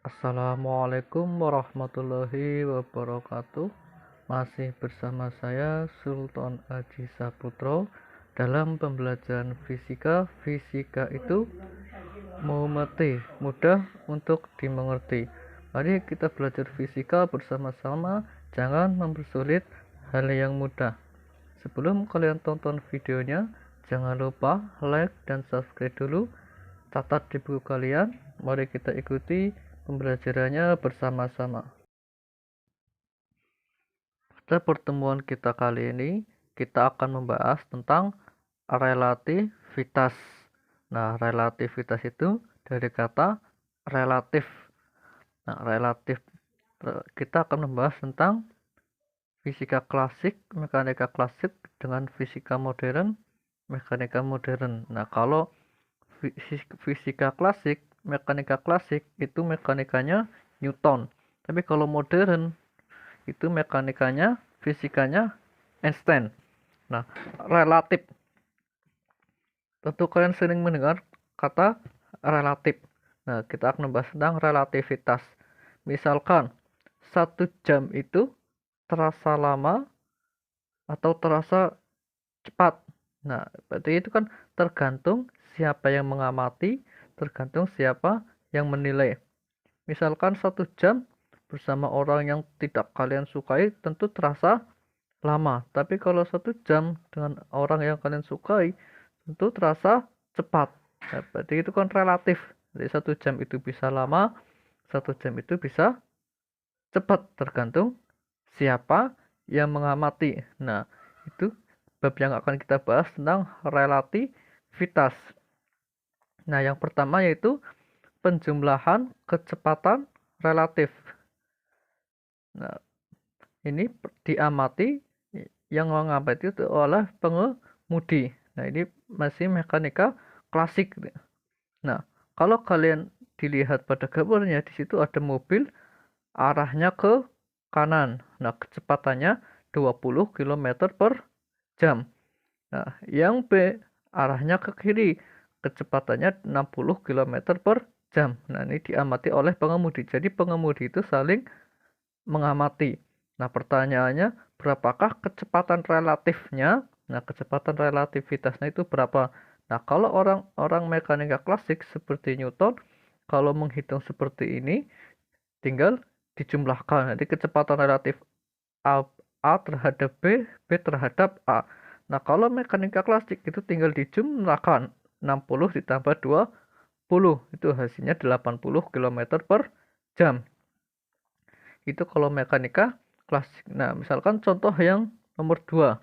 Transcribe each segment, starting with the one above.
Assalamualaikum warahmatullahi wabarakatuh. Masih bersama saya Sultan Aji Saputro dalam pembelajaran fisika. Fisika itu mudah untuk dimengerti. Mari kita belajar fisika bersama-sama, jangan mempersulit hal yang mudah. Sebelum kalian tonton videonya, jangan lupa like dan subscribe dulu. Catat di buku kalian. Mari kita ikuti pembelajarannya bersama-sama. Pada pertemuan kita kali ini, kita akan membahas tentang relativitas. Nah, relativitas itu dari kata relatif. Nah, relatif kita akan membahas tentang fisika klasik, mekanika klasik dengan fisika modern, mekanika modern. Nah, kalau fisika klasik, mekanika klasik itu mekanikanya Newton. Tapi kalau modern itu mekanikanya, fisikanya Einstein. Nah, relatif. Tentu kalian sering mendengar kata relatif. Nah, kita akan membahas tentang relativitas. Misalkan 1 jam itu terasa lama atau terasa cepat. Nah, berarti itu kan tergantung siapa yang mengamati, tergantung siapa yang menilai. Misalkan 1 jam bersama orang yang tidak kalian sukai tentu terasa lama. Tapi kalau 1 jam dengan orang yang kalian sukai tentu terasa cepat. Nah, berarti itu kan relatif. Jadi 1 jam itu bisa lama, 1 jam itu bisa cepat, tergantung siapa yang mengamati. Nah, itu bab yang akan kita bahas tentang relativitas. Nah, yang pertama yaitu penjumlahan kecepatan relatif. Nah, ini diamati, yang mengamati itu oleh pengemudi. Nah, ini masih mekanika klasik. Nah, kalau kalian dilihat pada gambarnya, di situ ada mobil arahnya ke kanan. Nah, kecepatannya 20 km per jam. Nah, yang B arahnya ke kiri, kecepatannya 60 km per jam. Nah, ini diamati oleh pengemudi. Jadi pengemudi itu saling mengamati. Nah, pertanyaannya, berapakah kecepatan relatifnya? Nah, kecepatan relativitasnya itu berapa? Nah, kalau orang mekanika klasik seperti Newton, kalau menghitung seperti ini, tinggal dijumlahkan. Jadi kecepatan relatif A terhadap B, B terhadap A. Nah, kalau mekanika klasik itu tinggal dijumlahkan. 60 ditambah 20, itu hasilnya 80 km per jam. Itu kalau mekanika klasik. Nah, misalkan contoh yang nomor 2.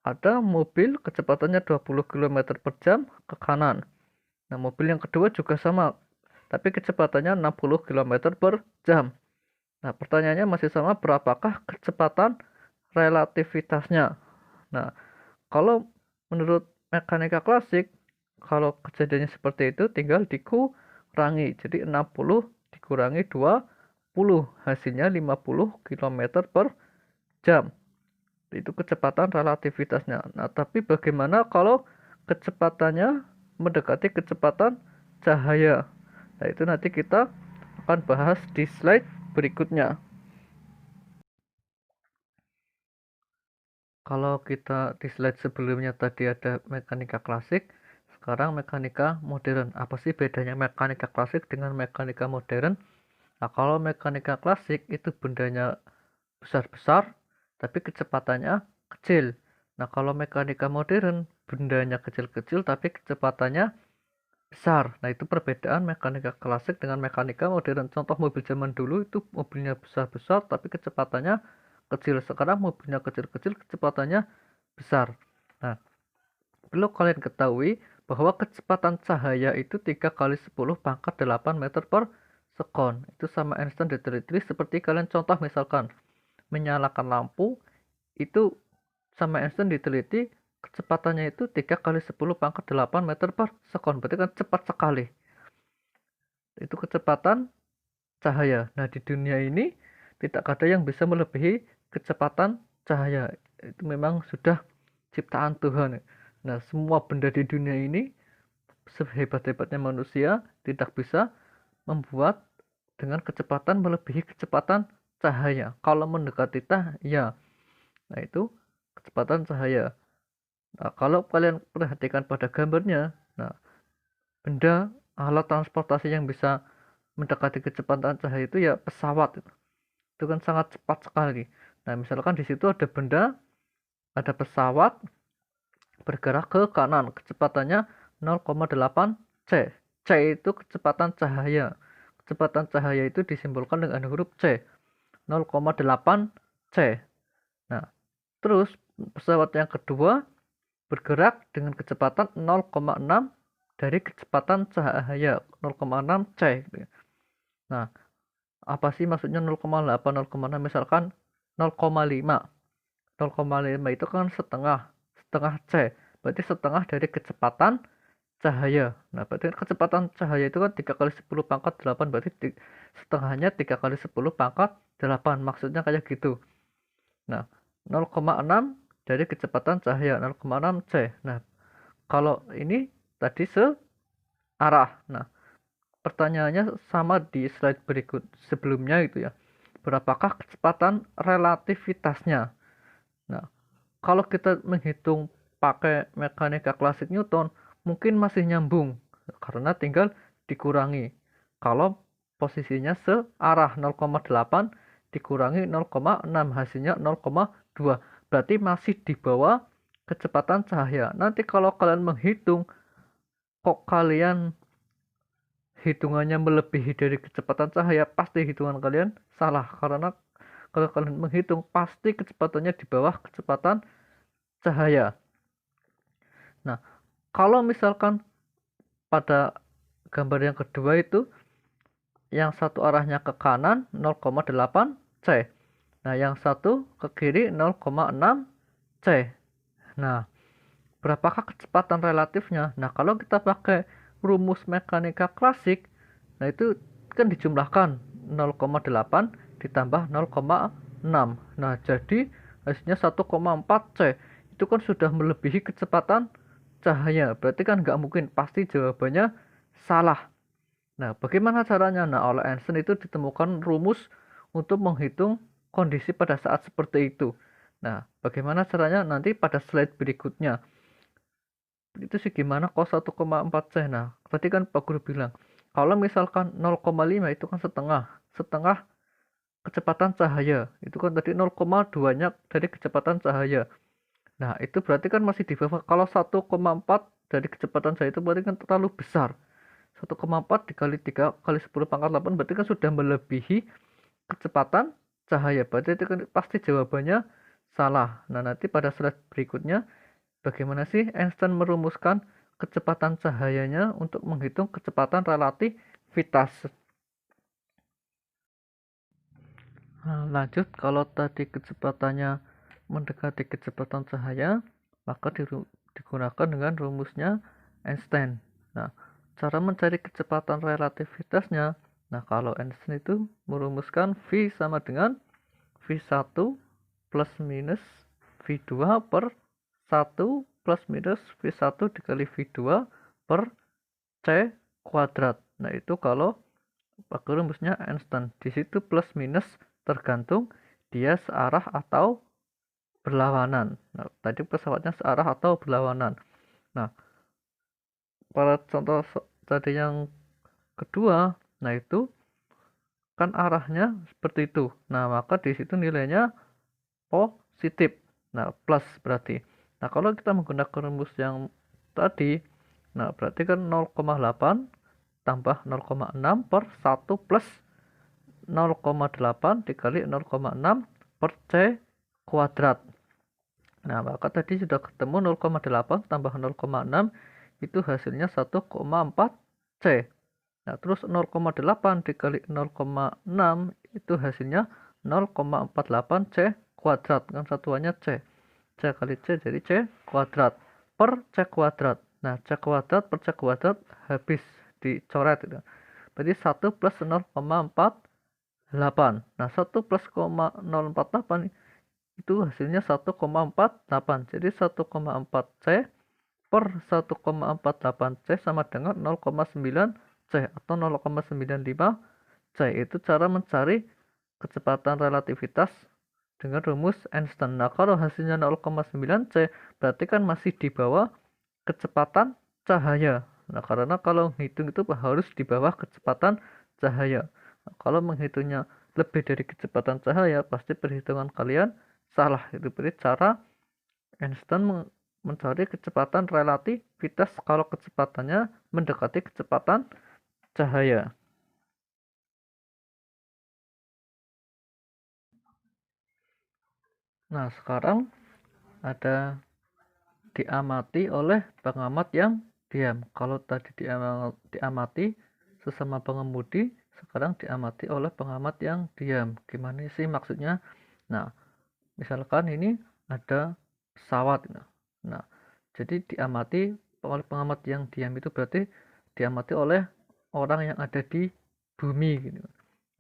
Ada mobil kecepatannya 20 km per jam ke kanan. Nah, mobil yang kedua juga sama, tapi kecepatannya 60 km per jam. Nah, pertanyaannya masih sama, berapakah kecepatan relativitasnya? Nah, kalau menurut mekanika klasik, kalau kejadiannya seperti itu tinggal dikurangi. Jadi 60 dikurangi 20, hasilnya 50 km per jam. Itu kecepatan relativitasnya. Nah, tapi bagaimana kalau kecepatannya mendekati kecepatan cahaya? Nah, itu nanti kita akan bahas di slide berikutnya. Kalau kita di slide sebelumnya tadi ada mekanika klasik, sekarang mekanika modern. Apa sih bedanya mekanika klasik dengan mekanika modern? Nah, kalau mekanika klasik itu bendanya besar-besar, tapi kecepatannya kecil. Nah, kalau mekanika modern, bendanya kecil-kecil, tapi kecepatannya besar. Nah, itu perbedaan mekanika klasik dengan mekanika modern. Contoh mobil zaman dulu itu mobilnya besar-besar, tapi kecepatannya kecil. Sekarang mobilnya kecil-kecil, kecepatannya besar. Nah, perlu kalian ketahui bahwa kecepatan cahaya itu 3 kali 10 pangkat 8 meter per sekon. Itu sama Einstein diteliti seperti kalian contoh misalkan menyalakan lampu, itu sama Einstein diteliti kecepatannya itu 3 kali 10 pangkat 8 meter per sekon. Berarti kan cepat sekali. Itu kecepatan cahaya. Nah, di dunia ini tidak ada yang bisa melebihi kecepatan cahaya. Itu memang sudah ciptaan Tuhan. Nah, semua benda di dunia ini sehebat-hebatnya manusia tidak bisa membuat dengan kecepatan melebihi kecepatan cahaya. Kalau mendekati cahaya, nah itu kecepatan cahaya. Nah, kalau kalian perhatikan pada gambarnya, nah benda alat transportasi yang bisa mendekati kecepatan cahaya itu ya pesawat. Itu kan sangat cepat sekali. Nah, misalkan di situ ada benda, ada pesawat bergerak ke kanan, kecepatannya 0,8 C. C itu kecepatan cahaya. Kecepatan cahaya itu disimbolkan dengan huruf C, 0,8 C. Nah, terus pesawat yang kedua bergerak dengan kecepatan 0,6 dari kecepatan cahaya, 0,6 C. Nah, apa sih maksudnya 0,8, 0,6? Misalkan 0,5. 0,5 itu kan setengah C. Berarti setengah dari kecepatan cahaya. Nah, berarti kecepatan cahaya itu kan 3 kali 10 pangkat 8, berarti setengahnya 3 kali 10 pangkat 8. Maksudnya kayak gitu. Nah, 0,6 dari kecepatan cahaya, 0,6 C. Nah, kalau ini tadi searah. Nah, pertanyaannya sama di slide berikut sebelumnya itu ya. Berapakah kecepatan relativitasnya? Nah, kalau kita menghitung pakai mekanika klasik Newton, mungkin masih nyambung karena tinggal dikurangi. Kalau posisinya searah 0,8 dikurangi 0,6 hasilnya 0,2. Berarti masih di bawah kecepatan cahaya. Nanti kalau kalian menghitung kok kalian hitungannya melebihi dari kecepatan cahaya, pasti hitungan kalian salah karena kalau kalian menghitung pasti kecepatannya di bawah kecepatan cahaya. Nah, kalau misalkan pada gambar yang kedua itu yang satu arahnya ke kanan 0,8 C. Nah, yang satu ke kiri 0,6 C. Nah, berapakah kecepatan relatifnya? Nah, kalau kita pakai rumus mekanika klasik, nah itu kan dijumlahkan 0,8 ditambah 0,6. Nah, jadi hasilnya 1,4 C. Itu kan sudah melebihi kecepatan cahaya. Berarti kan nggak mungkin, pasti jawabannya salah. Nah, bagaimana caranya? Nah, oleh Einstein itu ditemukan rumus untuk menghitung kondisi pada saat seperti itu. Nah, bagaimana caranya nanti pada slide berikutnya. Itu sih gimana kok 1,4 C. Nah, tadi kan Pak Guru bilang, kalau misalkan 0,5 itu kan setengah kecepatan cahaya. Itu kan tadi 0,2-nya dari kecepatan cahaya. Nah, itu berarti kan masih di bawah. Kalau 1,4 dari kecepatan cahaya itu berarti kan terlalu besar. 1,4 dikali 3 kali 10 pangkat 8 berarti kan sudah melebihi kecepatan cahaya. Berarti itu kan pasti jawabannya salah. Nah, nanti pada slide berikutnya bagaimana sih Einstein merumuskan kecepatan cahayanya untuk menghitung kecepatan relativitas. Nah, lanjut, kalau tadi kecepatannya mendekati kecepatan cahaya, maka digunakan dengan rumusnya Einstein. Nah, cara mencari kecepatan relativitasnya, nah kalau Einstein itu merumuskan V sama dengan V1 plus minus V2 per 1 plus minus V1 dikali V2 per C kuadrat. Nah, itu kalau pakai rumusnya Einstein. Di situ plus minus tergantung dia searah atau berlawanan. Nah, tadi pesawatnya searah atau berlawanan. Nah, pada contoh tadi yang kedua, nah itu kan arahnya seperti itu. Nah, maka di situ nilainya positif. Nah, plus berarti. Nah, kalau kita menggunakan rumus yang tadi, nah berarti kan 0,8 tambah 0,6 per 1 plus 0,8 dikali 0,6 per C kuadrat. Nah, maka tadi sudah ketemu 0,8 tambah 0,6 itu hasilnya 1,4 C. Nah, terus 0,8 dikali 0,6 itu hasilnya 0,48 C kuadrat. Kan satuannya C. C kali C jadi C kuadrat per C kuadrat. Nah, C kuadrat per C kuadrat habis dicoret itu. Berarti 1 plus 0,48. Nah, 1 plus 0,048 itu hasilnya 1,48. Jadi 1,4 C per 1,48 C sama dengan 0,9 C atau 0,95 C. Itu cara mencari kecepatan relativitas dengan rumus Einstein. Nah, kalau hasilnya 0,9 C, berarti kan masih di bawah kecepatan cahaya. Nah, karena kalau menghitung itu harus di bawah kecepatan cahaya. Nah, kalau menghitungnya lebih dari kecepatan cahaya, pasti perhitungan kalian salah. Itu berarti cara Einstein mencari kecepatan relativitas kalau kecepatannya mendekati kecepatan cahaya. Nah, sekarang ada diamati oleh pengamat yang diam. Kalau tadi diamati sesama pengemudi, sekarang diamati oleh pengamat yang diam. Gimana sih maksudnya? Nah, misalkan ini ada pesawat. Nah, jadi diamati oleh pengamat yang diam itu berarti diamati oleh orang yang ada di bumi gitu.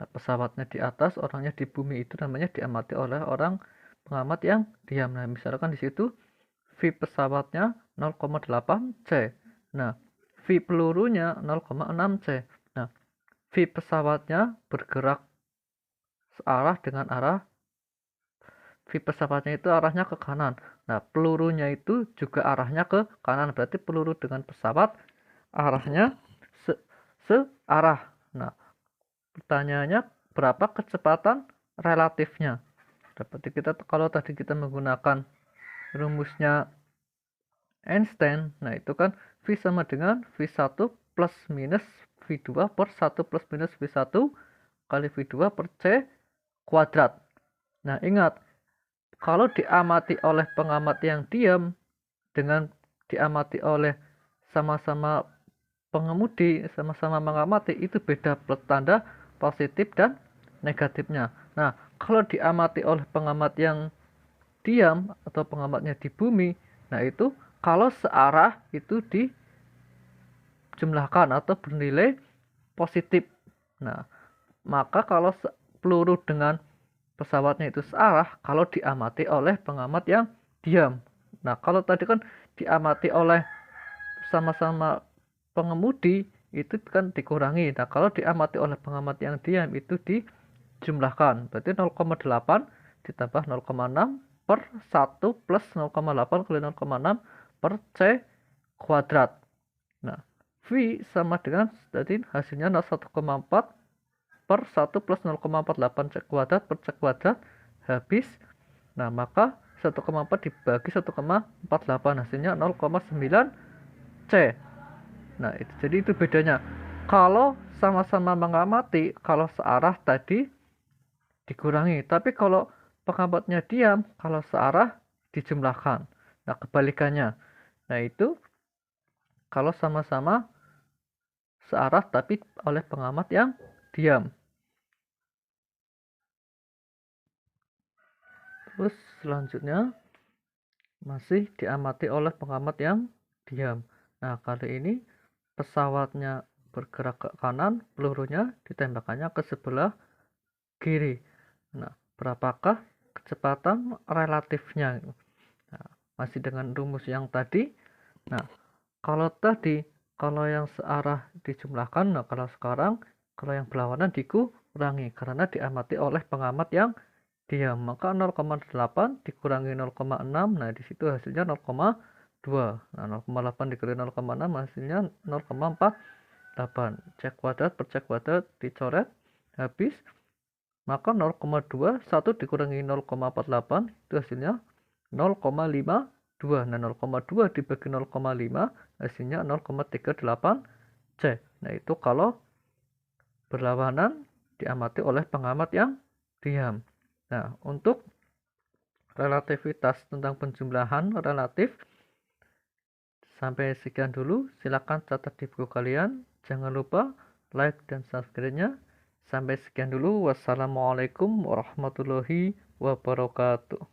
Nah, pesawatnya di atas, orangnya di bumi, itu namanya diamati oleh orang pengamat yang diam. Nah, misalkan di situ V pesawatnya 0,8 C. Nah, V pelurunya 0,6 C. Nah, V pesawatnya bergerak searah dengan arah V pesawatnya itu arahnya ke kanan. Nah, pelurunya itu juga arahnya ke kanan. Berarti peluru dengan pesawat arahnya searah. Nah, pertanyaannya berapa kecepatan relatifnya? Berarti kita kalau tadi kita menggunakan rumusnya Einstein, nah itu kan V sama dengan V1 plus minus V2 per 1 plus minus V1 kali V2 per C kuadrat. Nah, ingat, kalau diamati oleh pengamat yang diam dengan diamati oleh sama-sama pengemudi, sama-sama mengamati, itu beda tanda positif dan negatifnya. Nah, kalau diamati oleh pengamat yang diam atau pengamatnya di bumi, nah itu kalau searah itu dijumlahkan atau bernilai positif. Nah, maka kalau peluru dengan pesawatnya itu searah kalau diamati oleh pengamat yang diam. Nah, kalau tadi kan diamati oleh sama-sama pengemudi, itu kan dikurangi. Nah, kalau diamati oleh pengamat yang diam itu dijumlahkan. Berarti 0,8 ditambah 0,6 per 1 plus 0,8 kali 0,6 per C kuadrat. Nah, V sama dengan tadi hasilnya 1,4 per 1 plus 0,48 C kuadrat per C kuadrat habis. Nah, maka 1,4 dibagi 1,48 hasilnya 0,9 C. Nah, jadi itu bedanya. Kalau sama-sama mengamati, kalau searah tadi dikurangi. Tapi kalau pengamatnya diam, kalau searah dijumlahkan. Nah, kebalikannya. Nah, itu kalau sama-sama searah tapi oleh pengamat yang diam. Terus selanjutnya masih diamati oleh pengamat yang diam. Nah, kali ini pesawatnya bergerak ke kanan, pelurunya ditembakkannya ke sebelah kiri. Nah, berapakah kecepatan relatifnya? Nah, masih dengan rumus yang tadi. Nah, kalau tadi, kalau yang searah dijumlahkan, nah kalau sekarang, kalau yang berlawanan dikurangi karena diamati oleh pengamat yang diam. Maka 0,8 dikurangi 0,6, nah di situ hasilnya 0,2. Nah, 0,8 dikali 0,6 hasilnya 0,48. C kuadrat per C kuadrat dicoret habis. Maka 0,2 1 dikurangi 0,48 itu hasilnya 0,52. Nah, 0,2 dibagi 0,5 hasilnya 0,38 C. Nah, itu kalau berlawanan diamati oleh pengamat yang diam. Nah, untuk relativitas tentang penjumlahan relatif sampai sekian dulu. Silakan catat di buku kalian. Jangan lupa like dan subscribe-nya. Sampai sekian dulu. Wassalamualaikum warahmatullahi wabarakatuh.